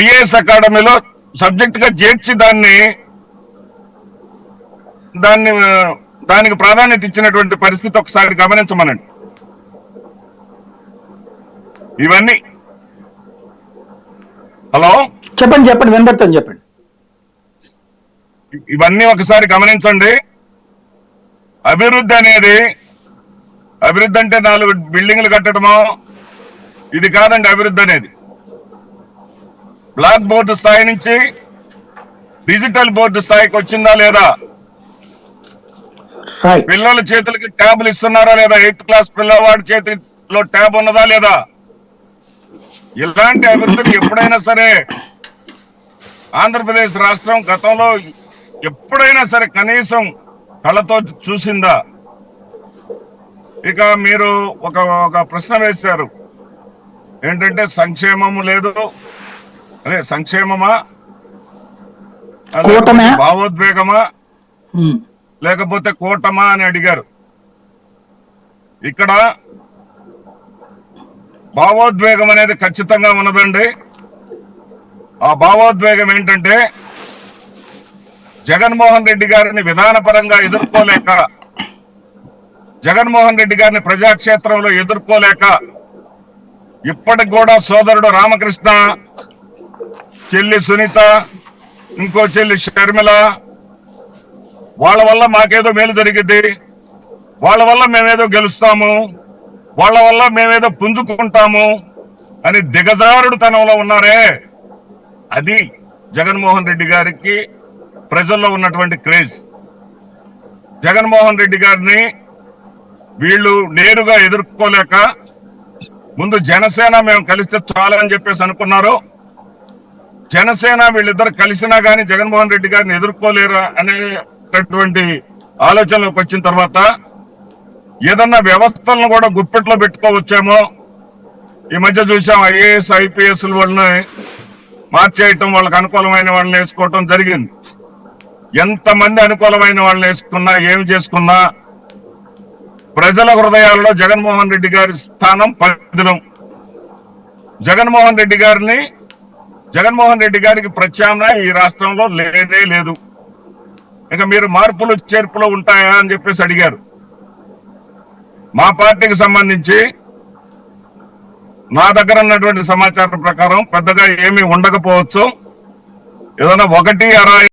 IAS అకాడమీలో subject గా చేర్చి దానికి ప్రాధాన్యత ఇచ్చినటువంటి పరిస్థితి ఒకసారి గమనించమనండి. ఇవన్నీ హలో చెప్పండి వినబడుతుంది చెప్పండి. ఇవన్నీ ఒకసారి గమనించండి. అభివృద్ధి అంటే 4 బిల్డింగ్లు కట్టడమో ఇది కాదండి. అభివృద్ధి అనేది బ్లాక్ బోర్డు స్థాయి నుంచి డిజిటల్ బోర్డు స్థాయికి వచ్చిందా లేదా, పిల్లల చేతులకి ట్యాబ్లు ఇస్తున్నారా లేదా, 8th క్లాస్ పిల్లవాడి చేతిలో ట్యాబ్ ఉన్నదా లేదా, ఇలాంటి అభివృద్ధిని ఎప్పుడైనా సరే ఆంధ్రప్రదేశ్ రాష్ట్రం గతంలో ఎప్పుడైనా సరే కనీసం కళ్ళతో చూసిందా? ఇక మీరు ఒక ప్రశ్న వేశారు ఏంటంటే సంక్షేమము లేదు, అదే సంక్షేమమా, భావోద్వేగమా, లేకపోతే కూటమా అని అడిగారు. ఇక్కడ భావోద్వేగం అనేది ఖచ్చితంగా ఉన్నదండి. ఆ భావోద్వేగం ఏంటంటే జగన్మోహన్ రెడ్డి గారిని విధానపరంగా ఎదుర్కోలేక, జగన్మోహన్ రెడ్డి గారిని ప్రజాక్షేత్రంలో ఎదుర్కోలేక ఇప్పటికి కూడా సోదరుడు రామకృష్ణ, చెల్లి సునీత, ఇంకో చెల్లి షర్మిల, వాళ్ళ వల్ల మాకేదో మేలు జరిగింది, వాళ్ళ వల్ల మేమేదో గెలుస్తాము, వాళ్ళ వల్ల మేమేదో పుంజుకుంటాము అని దిగజారుడు తనంలో ఉన్నారే, అది జగన్మోహన్ రెడ్డి గారికి ప్రజల్లో ఉన్నటువంటి క్రేజ్. జగన్మోహన్ రెడ్డి గారిని వీళ్ళు నేరుగా ఎదుర్కోలేక ముందు జనసేన మేము కలిస్తే చాలని చెప్పేసి అనుకున్నారు. జనసేన వీళ్ళిద్దరు కలిసినా కానీ జగన్మోహన్ రెడ్డి గారిని ఎదుర్కోలేరు అనేటటువంటి ఆలోచనలోకి వచ్చిన తర్వాత ఏదన్నా వ్యవస్థలను కూడా గుప్పెట్లో పెట్టుకోవచ్చేమో. ఈ మధ్య చూసాం ఐఏఎస్ IPS వాళ్ళని మార్చేయటం, వాళ్ళకి అనుకూలమైన వాళ్ళని వేసుకోవటం జరిగింది. ఎంతమంది అనుకూలమైన వాళ్ళని వేసుకున్నా ఏమి చేసుకున్నా ప్రజల హృదయాల్లో జగన్మోహన్ రెడ్డి గారి స్థానం పదిలం. జగన్మోహన్ రెడ్డి గారికి ప్రత్యామ్నాయం ఈ రాష్ట్రంలో లేనే లేదు. ఇక మీరు మార్పులు చేర్పులు ఉంటాయా అని చెప్పేసి అడిగారు. మా పార్టీకి సంబంధించి నా దగ్గర ఉన్నటువంటి సమాచారం ప్రకారం పెద్దగా ఏమీ ఉండకపోవచ్చు. ఏదైనా 1 అరా